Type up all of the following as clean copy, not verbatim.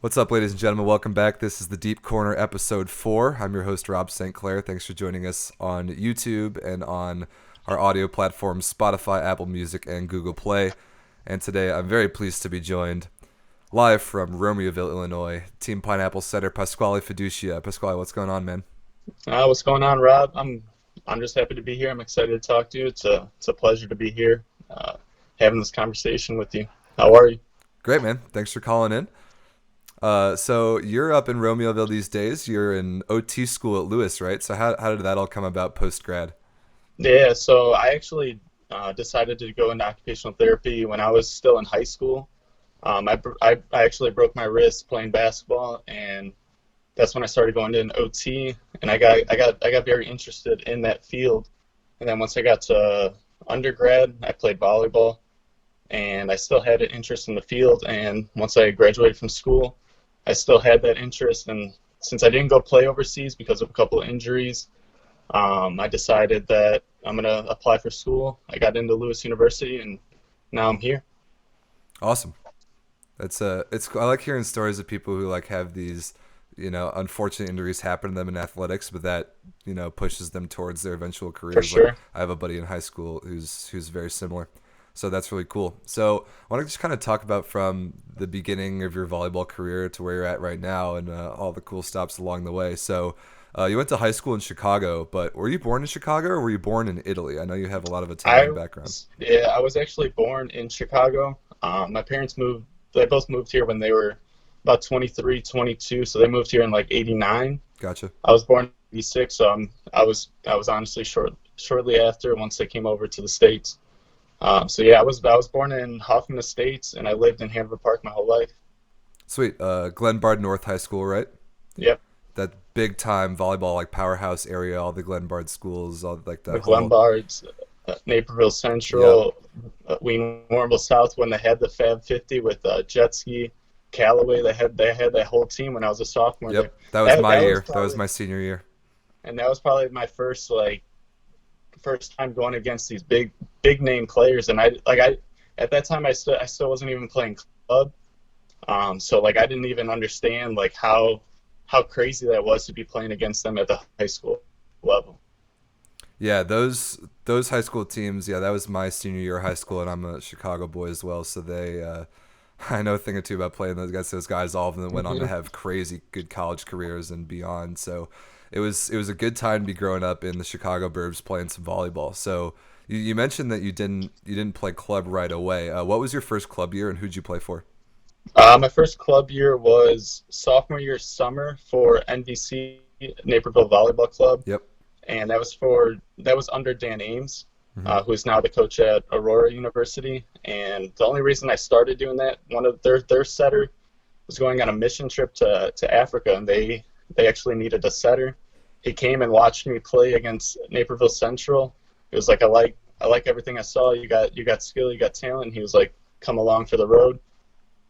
What's up, ladies and gentlemen? Welcome back. This is the Deep Corner episode 4. I'm your host, Rob St. Clair. Thanks for joining us on YouTube and on our audio platforms, Spotify, Apple Music, and Google Play. And today I'm very pleased to be joined live from Romeoville, Illinois, Team Pineapple setter Pasquale Fiduccia. Pasquale, what's going on, man? What's going on, Rob? I'm just happy to be here. I'm excited to talk to you. It's a pleasure to be here, having this conversation with you. How are you? Great, man. Thanks for calling in. So you're up in Romeoville these days. You're in OT school at Lewis, right? So how did that all come about post grad? Yeah, so I actually decided to go into occupational therapy when I was still in high school. I actually broke my wrist playing basketball, and that's when I started going to an OT, and I got very interested in that field. And then once I got to undergrad, I played volleyball, and I still had an interest in the field. And once I graduated from school, I still had that interest. And since I didn't go play overseas because of a couple of injuries, I decided that I'm gonna apply for school. I got into Lewis University, and now I'm here. Awesome. I like hearing stories of people who like have these, unfortunate injuries happen to them in athletics, but that, pushes them towards their eventual For careers. Like sure. I have a buddy in high school who's very similar. So that's really cool. So I want to just kind of talk about from the beginning of your volleyball career to where you're at right now and all the cool stops along the way. So you went to high school in Chicago, but were you born in Chicago or were you born in Italy? I know you have a lot of Italian background. Yeah, I was actually born in Chicago. My parents moved. They both moved here when they were about 23, 22. So they moved here in like '89. Gotcha. I was born in '86, so I was honestly shortly after once they came over to the States. So yeah, I was born in Hoffman Estates, and I lived in Hanover Park my whole life. Sweet. Glenbard North High School, right? Yep, That big time volleyball like powerhouse area, all the Glenbard schools, all like the that whole. Glenbards, Naperville Yep. Central, Wayne Warrenville South when they had the Fab 50 with Jet Ski, Callaway. They had that whole team when I was a sophomore there. Yep. That was my That was year. That was probably my senior year. and that was probably my first time going against these big name players. And I at that time I still wasn't even playing club. So like I didn't even understand like how crazy that was to be playing against them at the high school level. Yeah, those high school teams. Yeah, that was my senior year of high school, and I'm a Chicago boy as well. So I know a thing or two about playing those guys. Those guys, all of them went on to Hmm. have crazy good college careers and beyond. So it was a good time to be growing up in the Chicago burbs playing some volleyball. So you mentioned that you didn't play club right away. What was your first club year, and who'd you play for? My first club year was sophomore year summer for NVC Naperville Volleyball Club, Yep. and that was under Dan Ames, Hmm. who is now the coach at Aurora University. And the only reason I started doing that, one of their setter was going on a mission trip to Africa, and they actually needed a setter. He came and watched me play against Naperville Central. He was like, I like everything I saw. You got skill, you got talent. He was like, come along for the road.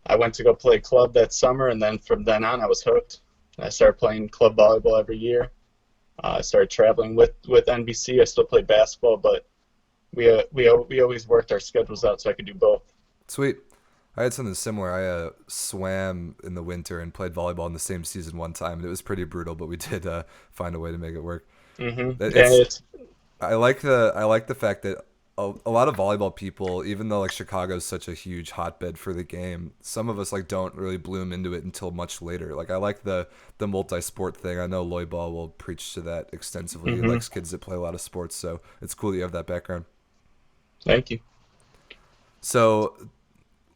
I went to go play club that summer, and then from then on, I was hooked. I started playing club volleyball every year. I started traveling with NBC. I still played basketball, but we always worked our schedules out so I could do both. Sweet. I had something similar. I swam in the winter and played volleyball in the same season one time, and it was pretty brutal, but we did find a way to make it work. And It's it's I like the fact that a lot of volleyball people, even though like Chicago's such a huge hotbed for the game, some of us like don't really bloom into it until much later. Like I like the multi-sport thing. I know Loyball will preach to that extensively. He hmm likes kids that play a lot of sports, so it's cool that you have that background. Thank you. So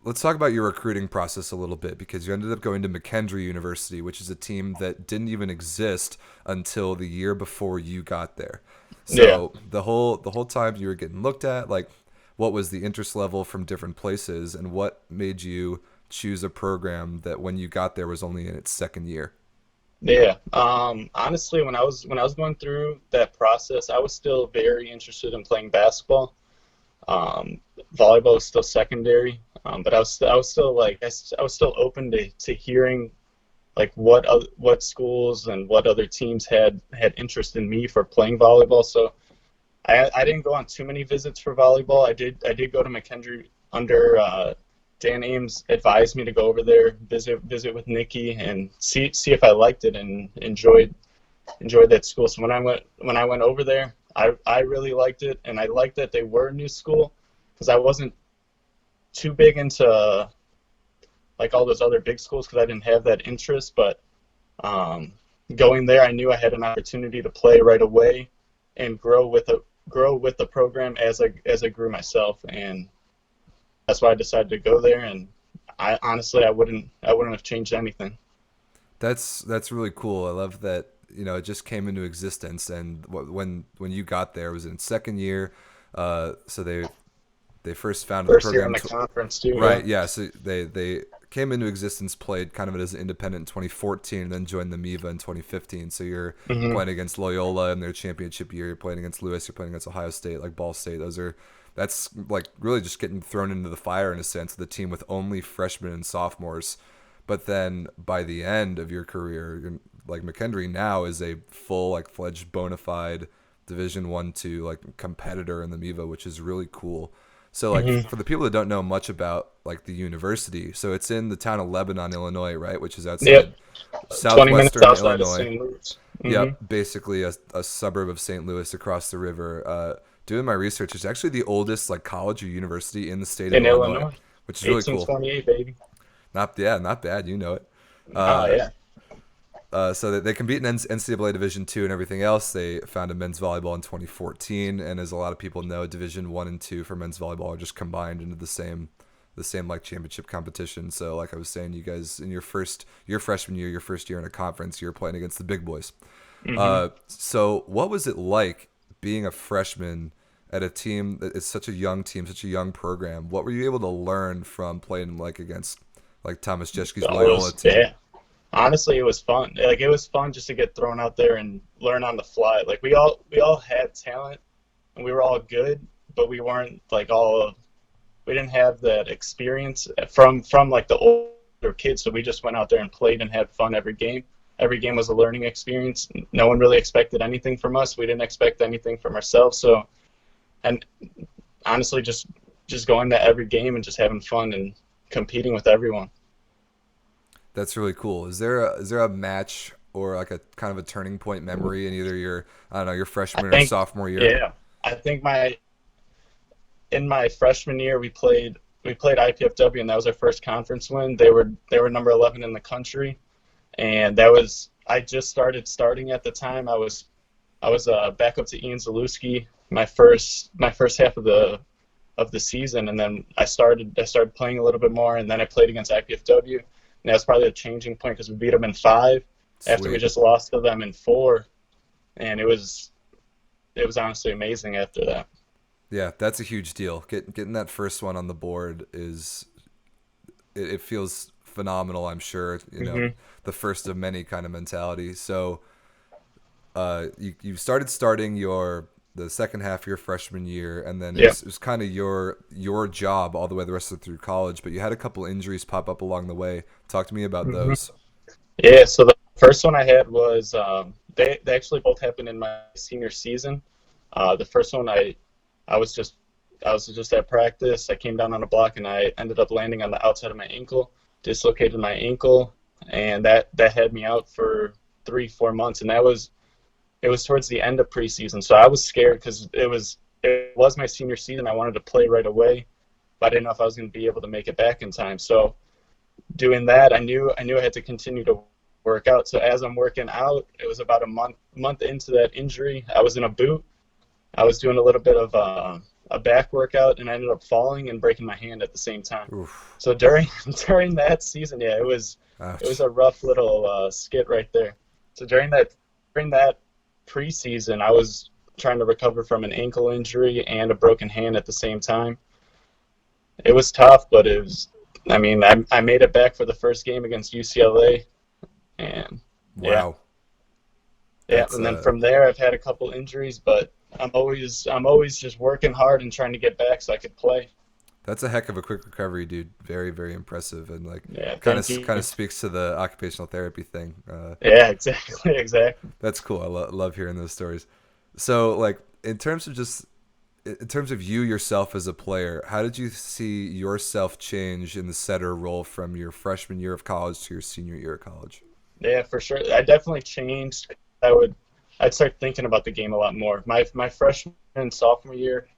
let's talk about your recruiting process a little bit because you ended up going to McKendree University, which is a team that didn't even exist until the year before you got there. Yeah. So the whole time you were getting looked at, like what was the interest level from different places and what made you choose a program that when you got there was only in its second year? Yeah. Honestly, when I was going through that process, I was still very interested in playing basketball. Um, Volleyball was still secondary, but I was still like I was still open to hearing like what schools and what other teams had interest in me for playing volleyball. So I didn't go on too many visits for volleyball. I did go to McKendree under Dan Ames advised me to go over there, visit with Nikki, and see if I liked it and enjoyed that school. So when I went over there, I really liked it, and I liked that they were a new school because I wasn't too big into like all those other big schools because I didn't have that interest. But um, going there, I knew I had an opportunity to play right away and grow with the program as I grew myself, and that's why I decided to go there. And I honestly, I wouldn't have changed anything. That's really cool. I love that, it just came into existence, and when you got there, it was in second year. So they first founded the First year in program. the conference too, yeah. Right, yeah. So they came into existence, played kind of as an independent in 2014, and then joined the MIVA in 2015. So you're Hmm. playing against Loyola in their championship year. You're playing against Lewis. You're playing against Ohio State, like Ball State. That's like really just getting thrown into the fire in a sense. The team with only freshmen and sophomores, but then by the end of your career, like McKendree now is a full like fledged bona fide Division 1, 2 like competitor in the MIVA, which is really cool. So like Hmm. for the people that don't know much about like the university, so it's in the town of Lebanon, Illinois, right, which is Yep. outside 20 minutes southwestern outside of Illinois. St. Louis. Hmm. Yep, basically a suburb of St. Louis across the river. Doing my research, it's actually the oldest like college or university in the state of In Illinois, Illinois. which is really cool. 1828, baby. Not bad, it. Oh, Uh, yeah. so that they compete in NCAA Division 2 and everything else. They founded men's volleyball in 2014, and as a lot of people know, Division 1 and 2 for men's volleyball are just combined into the same like championship competition. So like I was saying, you guys in your freshman year, your first year in a conference, you're playing against the big boys. Hmm. So what was it like being a freshman at a team that is such a young team, such a young program? What were you able to learn from playing like against like Thomas Jeschke's Oh, it Loyola was, team? yeah. Honestly, it was fun. Like it was fun just to get thrown out there and learn on the fly. Like we all had talent and we were all good, but we weren't like we didn't have that experience from like the older kids. So we just went out there and played and had fun every game. Every game was a learning experience. No one really expected anything from us. We didn't expect anything from ourselves. So, and honestly, just going to every game and just having fun and competing with everyone. That's really cool. Is there a match or like a kind of a turning point memory in either your I don't know your I freshman or think, sophomore year? yeah, I think in my freshman year we played IPFW, and that was our first conference win. They were number 11 in the country, and that was I just starting at the time. I was backup to Ian Zalewski my first half of the season, and then I started playing a little bit more, and then I played against IPFW, and that was probably a changing point because we beat them in five after we Sweet. just lost to them in four, and it was honestly amazing after that. Yeah, that's a huge deal. Getting that first one on the board it feels phenomenal. I'm sure Hmm. the first of many kind of mentality. So you starting the second half of your freshman year, and then Yeah. it was kind of your job all the way the rest of through college. But you had a couple injuries pop up along the way. Talk to me about Hmm. those. Yeah. So the first one I had was they actually both happened in my senior season. The first one I was just I was just at practice. I came down on a block and I ended up landing on the outside of my ankle, dislocated my ankle, and that had me out for 3 4 months. And it was towards the end of preseason, so I was scared because it was my senior season. I wanted to play right away, but I didn't know if I was going to be able to make it back in time. So doing that, I knew I had to continue to work out. So as I'm working out, it was about a month into that injury. I was in a boot. I was doing a little bit of a back workout, and I ended up falling and breaking my hand at the same time. Oof. So during during that season, yeah, it was Ouch. a rough little skit right there. So during that preseason, I was trying to recover from an ankle injury and a broken hand at the same time. It was tough, but I mean, I made it back for the first game against UCLA, and yeah, Wow. yeah. That's And then from there, I've had a couple injuries, but I'm always just working hard and trying to get back so I could play. That's a heck of a quick recovery, dude. Very, very impressive, and like Yeah, kind thank of kind of you. speaks to the occupational therapy thing. Yeah, exactly, exactly. That's cool. I love hearing those stories. So, like in terms of just in terms of you yourself as a player, how did you see yourself change in the setter role from your freshman year of college to your senior year of college? Yeah, for sure. I definitely changed. I'd start thinking about the game a lot more. My freshman and sophomore year,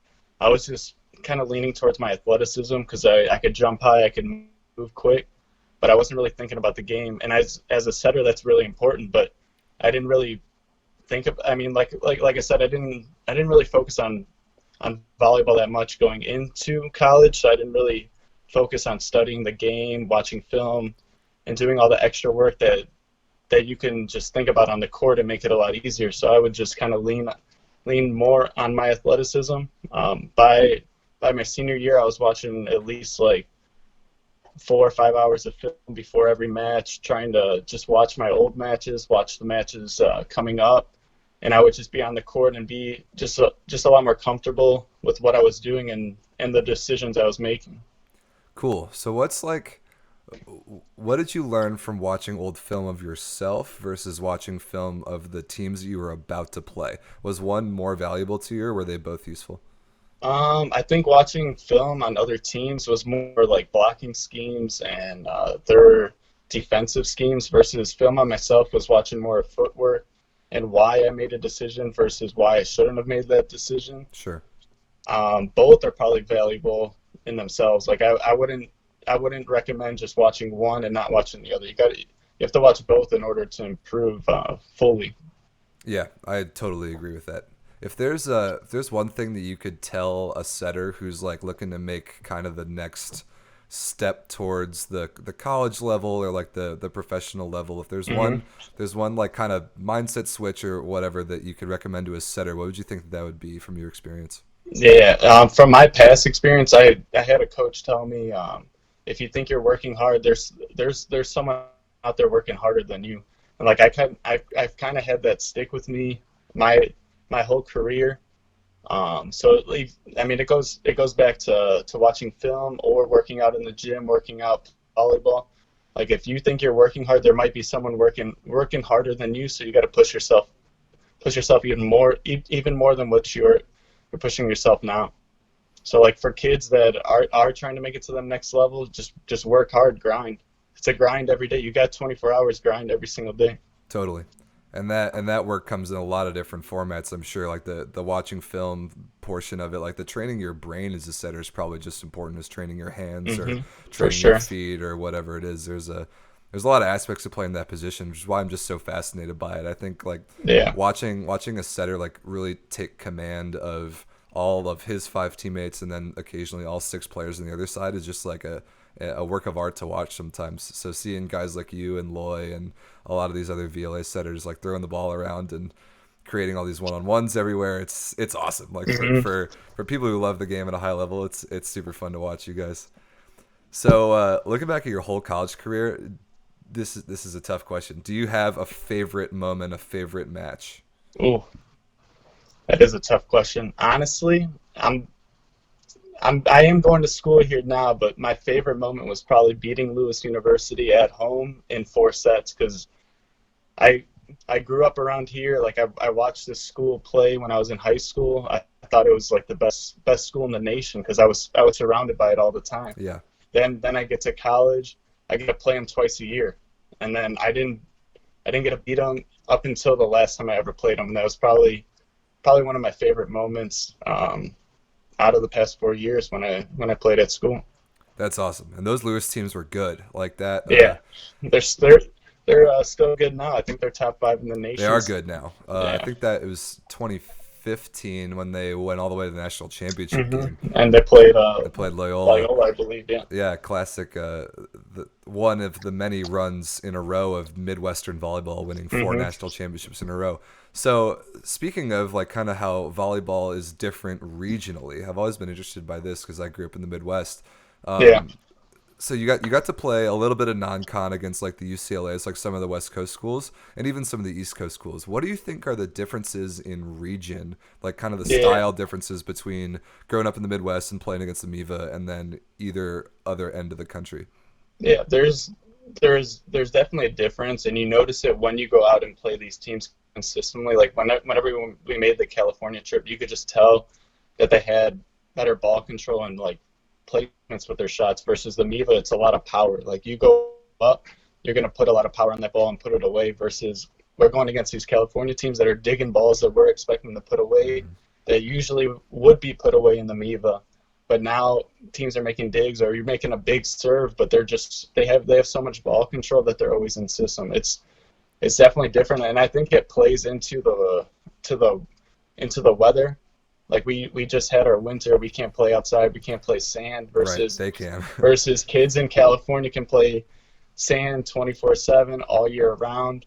I was just kind of leaning towards my athleticism because I could jump high, I could move quick, but I wasn't really thinking about the game. And as a setter, that's really important. But I didn't really think of. I mean, like I said, I didn't really focus on volleyball that much going into college, so I didn't really focus on studying the game, watching film, and doing all the extra work that you can just think about on the court and make it a lot easier. So I would just kind of lean more on my athleticism. By my senior year, I was watching at least like 4 or 5 hours of film before every match, trying to just watch my old matches, watch the matches coming up, and I would just be on the court and be just a lot more comfortable with what I was doing and the decisions I was making. Cool. So what did you learn from watching old film of yourself versus watching film of the teams you were about to play? Was one more valuable to you, or were they both useful? I think watching film on other teams was more like blocking schemes and their defensive schemes versus film on myself was watching more footwork and why I made a decision versus why I shouldn't have made that decision. Sure. Both are probably valuable in themselves. Like I wouldn't recommend just watching one and not watching the other. You have to watch both in order to improve fully. Yeah, I totally agree with that. If there's one thing that you could tell a setter who's like looking to make kind of the next step towards the college level or like the professional level, if Hmm. there's one like kind of mindset switch or whatever that you could recommend to a setter, what would you think that would be from your experience? Yeah, from my past experience, I had a coach tell me if you think you're working hard, there's someone out there working harder than you. And like I've kind of had that stick with me my my whole career. I mean, it goes back to watching film or working out in the gym, working out volleyball. Like if you think you're working hard, there might be someone working harder than you. So you got to push yourself even more than what you're pushing yourself now. So like for kids that are trying to make it to the next level, just work hard, grind. It's a grind every day. You got 24 hours grind every single day. Totally. And that work comes in a lot of different formats, I'm sure. Like the watching film portion of it, like the training your brain as a setter is probably just as important as training your hands or For training your sure. feet or whatever it is. There's a lot of aspects of playing that position, which is why I'm just so fascinated by it. I think like Yeah. watching a setter like really take command of all of his five teammates and then occasionally all six players on the other side is just like a work of art to watch sometimes. So seeing guys like you and Loy and a lot of these other VLA setters like throwing the ball around and creating all these one-on-ones everywhere, it's awesome. Like Hmm. for people who love the game at a high level, it's super fun to watch you guys. So looking back at your whole college career, this is a tough question. Do you have a favorite moment, a favorite match? Ooh, that is a tough question. Honestly, I am going to school here now, but my favorite moment was probably beating Lewis University at home in 4 sets because I I grew up around here. Like I watched this school play when I was in high school. I thought it was like the best school in the nation because I was surrounded by it all the time. Yeah, Then I get to college, I get to play them twice a year, and then I didn't get to beat them up until the last time I ever played them. And that was probably one of my favorite moments out of the past 4 years when I played at school. that's awesome. And those Lewis teams were good. Like that. Yeah, they're still good now. I think they're top five in the They are nations. good now. I Yeah. think that it was 2015 when they went all the way to the national championship game. And they played They played Loyola. Loyola, I believe. Yeah. Yeah, classic. One of the many runs in a row of Midwestern volleyball, winning four Hmm. national championships in a row. So, speaking of like kind of how volleyball is different regionally, I've always been interested by this because I grew up in the Midwest. Yeah. Um, so you got to play a little bit of non-con against like the UCLA's, like some of the West Coast schools, and even some of the East Coast schools. What do you think are the differences in region, like kind of the Yeah. style differences between growing up in the Midwest and playing against the MIVA, and then either other end of the country? Yeah. There's definitely a difference, and you notice it when you go out and play these teams consistently. Like whenever we made the California trip, you could just tell that they had better ball control and like placements with their shots versus the Miva. It's a lot of power. Like you go up, you're going to put a lot of power on that ball and put it away versus we're going against these California teams that are digging balls that we're expecting to put away that usually would be put away in the Miva. But now teams are making digs, or you're making a big serve, but they have so much ball control that they're always in system. It's definitely different, and I think it plays into the weather. Like we just had our winter, we can't play outside, we can't play sand Right, versus they can. versus kids in California can play sand 24/7 all year round,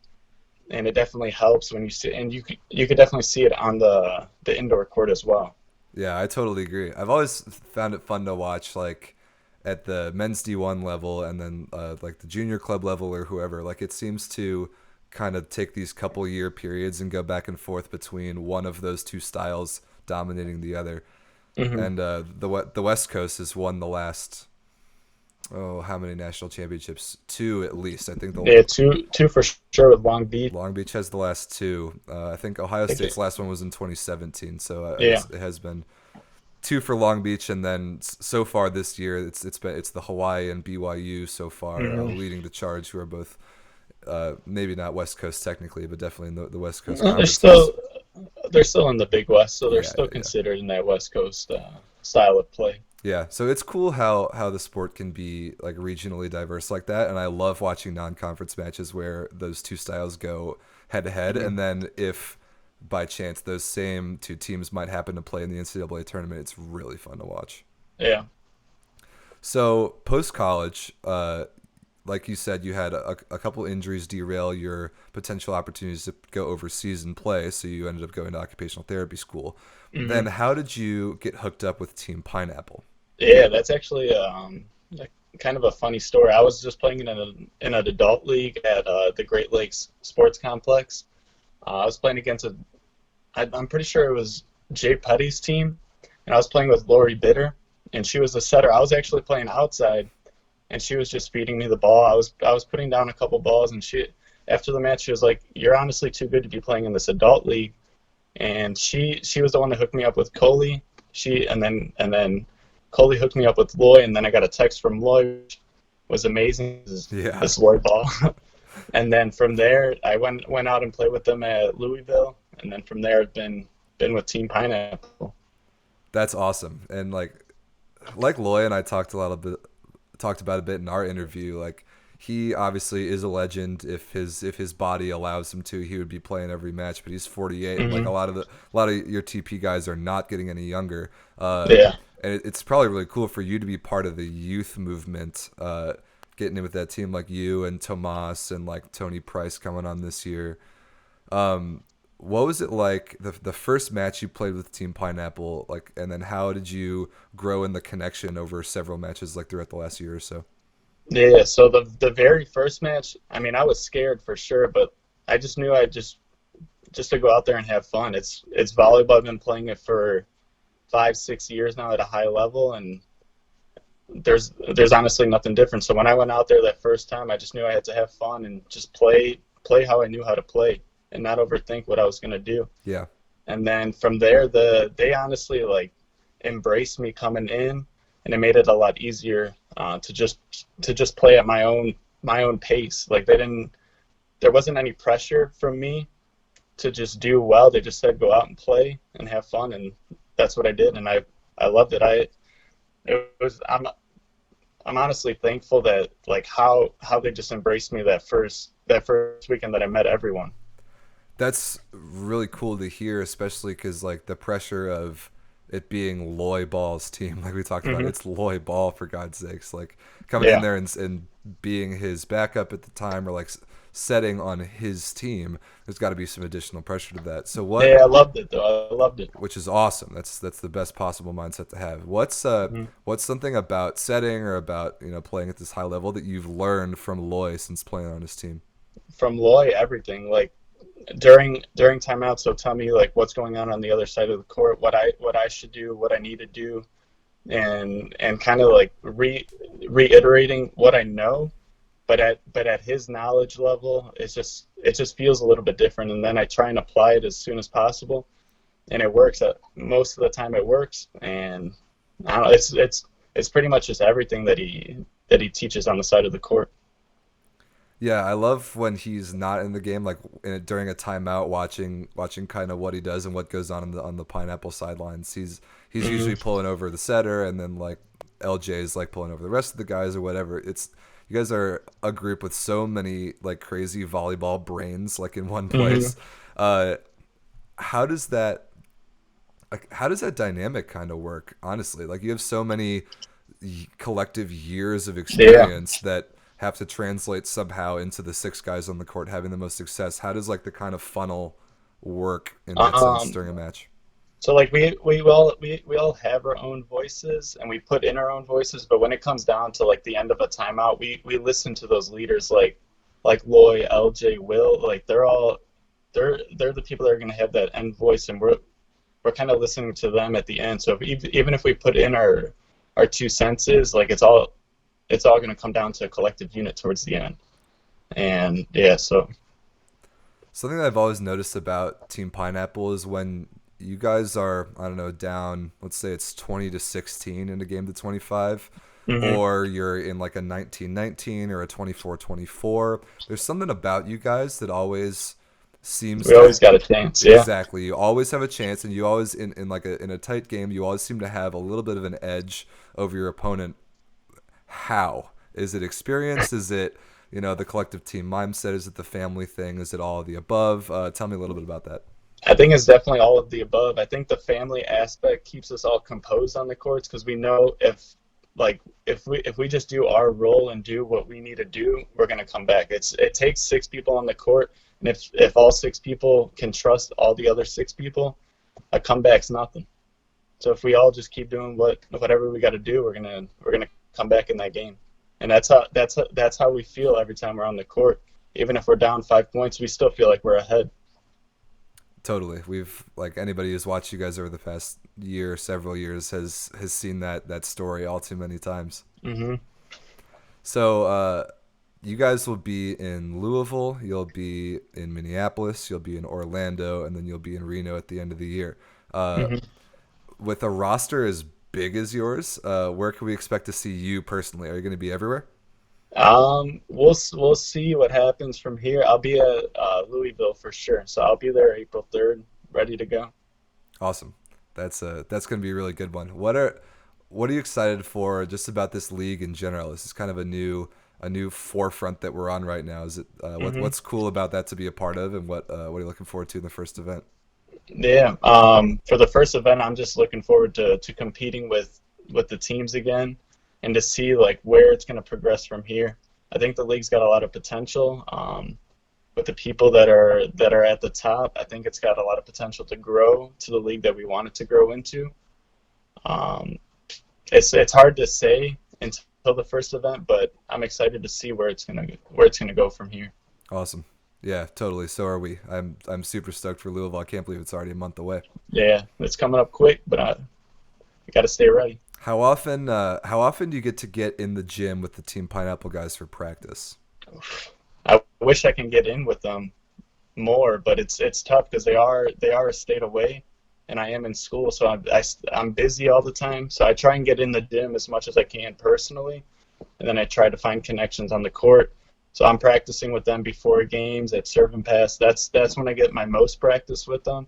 and it definitely helps when you see, and you could definitely see it on the indoor court as well. Yeah, I totally agree. I've always found it fun to watch, like at the men's D1 level, and then like the junior club level or whoever. Like it seems to kind of take these couple year periods and go back and forth between one of those two styles dominating the other. Hmm. And the West Coast has won the last, oh, how many national championships? Two at least. I think the Yeah, two for sure with Long Beach. Long Beach has the last two. I think Ohio I think State's last one was in 2017. So I yeah. guess it has been two for Long Beach, and then so far this year it's the Hawaii and BYU so far Hmm. leading the charge, who are both maybe not West Coast technically, but definitely in the West Coast They're conferences. still in the Big West, so they're Yeah, still yeah, yeah. considered in that West Coast style of play. Yeah, so it's cool how the sport can be like regionally diverse like that, and I love watching non-conference matches where those two styles go head to head, Hmm. and then if by chance those same two teams might happen to play in the NCAA tournament, it's really fun to watch. Yeah. So post college, like you said, you had a couple injuries derail your potential opportunities to go overseas and play, so you ended up going to occupational therapy school. Then Hmm. how did you get hooked up with Team Pineapple? Yeah, that's actually kind of a funny story. I was just playing in an adult league at the Great Lakes Sports Complex. I was playing against I'm pretty sure it was Jay Petty's team, and I was playing with Lori Bitter, and she was the setter. I was actually playing outside, and she was just feeding me the ball. I was putting down a couple balls, and she after the match she was like, "You're honestly too good to be playing in this adult league." And she was the one that hooked me up with Coley. And then Coley hooked me up with Loy, and then I got a text from Loy, which was amazing. Yeah. This Loy ball. And then from there, I went out and played with them at Louisville, and then from there, I've been with Team Pineapple. That's awesome. And like Loy and I talked about a bit in our interview, like he obviously is a legend. If his body allows him to, he would be playing every match, but he's 48. And like Hmm. a lot of your TP guys are not getting any younger. Yeah. And it's probably really cool for you to be part of the youth movement, getting in with that team like you and Tomas and like Tony Price coming on this year. What was it like the first match you played with Team Pineapple, like, and then how did you grow in the connection over several matches like throughout the last year or so? Yeah, so the very first match, I mean, I was scared for sure, but I just knew I just to go out there and have fun. It's volleyball. I've been playing it for 5, 6 years now at a high level, and there's honestly nothing different. So when I went out there that first time, I just knew I had to have fun and just play how I knew how to play and not overthink what I was gonna do. Yeah. And then from there, they honestly like embraced me coming in, and it made it a lot easier to just play at my own pace. Like there wasn't any pressure from me to just do well. They just said go out and play and have fun, and that's what I did, and I loved it. It was I'm honestly thankful that like how they just embraced me that first weekend that I met everyone. That's really cool to hear, especially because like the pressure of it being Loy Ball's team, like we talked about, Hmm. it's Loy Ball for God's sakes. Like coming in Yeah. there and being his backup at the time, or like setting on his team, there's got to be some additional pressure to that. So what? Yeah, I loved it though. I loved it. Which is awesome. That's the best possible mindset to have. Hmm. What's something about setting or about playing at this high level that you've learned from Loy since playing on his team? From Loy, everything like during timeouts, so tell me like what's going on the other side of the court, what I should do, what I need to do, and kind of like reiterating what I know, but at his knowledge level, it just feels a little bit different, and then I try and apply it as soon as possible. and it works. Most of the time, it works, and I don't know. It's pretty much just everything that he teaches on the side of the court. Yeah, I love when he's not in the game, like during a timeout, watching kind of what he does and what goes on on the Pineapple sidelines. He's Hmm. usually pulling over the setter, and then like LJ's like pulling over the rest of the guys or whatever. It's you guys are a group with so many like crazy volleyball brains like in one Hmm. place. Uh, how does that how does that dynamic kind of work? Honestly, like you have so many collective years of Yeah. experience that have to translate somehow into the six guys on the court having the most success. How does like the kind of funnel work in that sense Um, during a match? so like we all have our own voices and we put in our own voices, but when it comes down to like the end of a timeout, we listen to those leaders like Loy, LJ, Will, like they're the people that are going to have that end voice, and we're kind of listening to them at the end. So even if we put in our two senses, like it's all going to come down to a collective unit towards the end. And yeah, so Something that I've always noticed about Team Pineapple is when you guys are, I don't know, down, let's say it's 20-16 in a game to 25, hmm or you're in like a 19-19 or a 24-24. There's something about you guys that always seems we to always got a chance. Yeah. exactly. You always have a chance, and you always in like in a tight game, you always seem to have a little bit of an edge over your opponent. How is it experience? Is it the collective team mindset? Is it the family thing? Is it all of the above? Tell me a little bit about that. I think it's definitely all of the above. I think the family aspect keeps us all composed on the courts because we know if we just do our role and do what we need to do, we're gonna come back. It takes six people on the court, and if all six people can trust all the other six people, a comeback's nothing. So if we all just keep doing whatever we got to do, we're gonna come back in that game, and that's how we feel every time we're on the court. Even if we're down 5 points, we still feel like we're ahead. Totally. We've like anybody who's watched you guys over the past year, several years has seen that story all too many times. Hmm. So you guys will be in Louisville, you'll be in Minneapolis, you'll be in Orlando, and then you'll be in Reno at the end of the year. Uh, Hmm. with a roster as big as yours, where can we expect to see you personally? Are you going to be everywhere? We'll see what happens from here. I'll be at Louisville for sure, so I'll be there April 3rd, ready to go. Awesome. That's going to be a really good one. What are you excited for just about this league in general? This is kind of a new forefront that we're on right now. Is it Hmm. what's cool about that to be a part of, and what are you looking forward to in the first event? Yeah. For the first event, I'm just looking forward to competing with the teams again, and to see like where it's going to progress from here. I think the league's got a lot of potential. With the people that are at the top, I think it's got a lot of potential to grow to the league that we want it to grow into. Um, it's hard to say until the first event, but I'm excited to see where it's gonna go from here. Awesome. Yeah, totally. So are we. I'm super stoked for Louisville. I can't believe it's already a month away. Yeah, it's coming up quick, but I got to stay ready. How often do you get in the gym with the Team Pineapple guys for practice? I wish I can get in with them more, but it's tough because they are a state away, and I am in school, so I'm busy all the time. So I try and get in the gym as much as I can personally, and then I try to find connections on the court. So I'm practicing with them before games at serve and pass. That's when I get my most practice with them.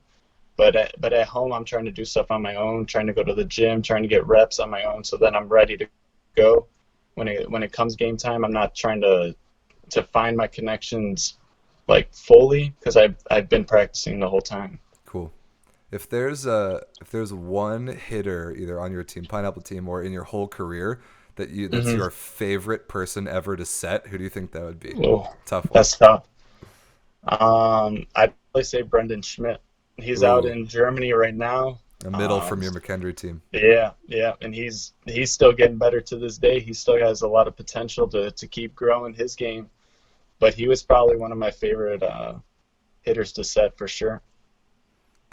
But at home, I'm trying to do stuff on my own, trying to go to the gym, trying to get reps on my own, so then I'm ready to go when it comes game time. I'm not trying to find my connections like fully because I've been practicing the whole time. Cool. If there's one hitter either on your team, Pineapple team, or in your whole career that's Hmm. your favorite person ever to set, who do you think that would be? Oh, Tough one. that's tough. I'd probably say Brendan Schmidt. He's out Ooh, in Germany right now. a middle Um, from your McKendree team. yeah, yeah, and he's still getting better to this day. He still has a lot of potential to keep growing his game. But he was probably one of my favorite hitters to set for sure.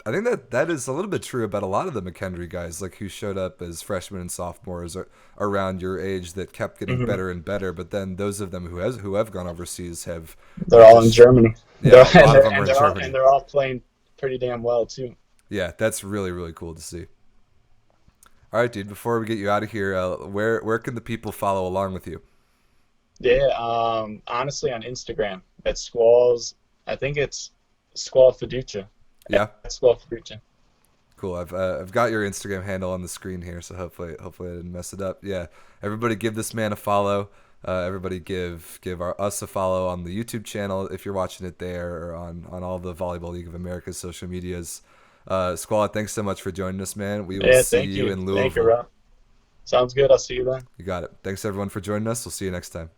I think that is a little bit true about a lot of the McKendree guys, like who showed up as freshmen and sophomores around your age that kept getting Hmm. better and better. But then those of them who have gone overseas have They're all in just Germany. yeah, a lot of them were in And Germany. they're all playing pretty damn well too. Yeah, that's really really cool to see. All right, dude. Before we get you out of here, where can the people follow along with you? Yeah, honestly, on Instagram, at Squalls, I think it's Squall Fiducia. Yeah. At Squall Fiducia. Cool. I've got your Instagram handle on the screen here, so hopefully I didn't mess it up. Yeah. Everybody give this man a follow. Everybody give us a follow on the YouTube channel if you're watching it there, or on all the Volleyball League of America's social medias. Squad, thanks so much for joining us, man. We will Yeah, see thank you you. in Thank you, Louisville. Rob. Sounds good. I'll see you then. You got it. Thanks everyone for joining us. We'll see you next time.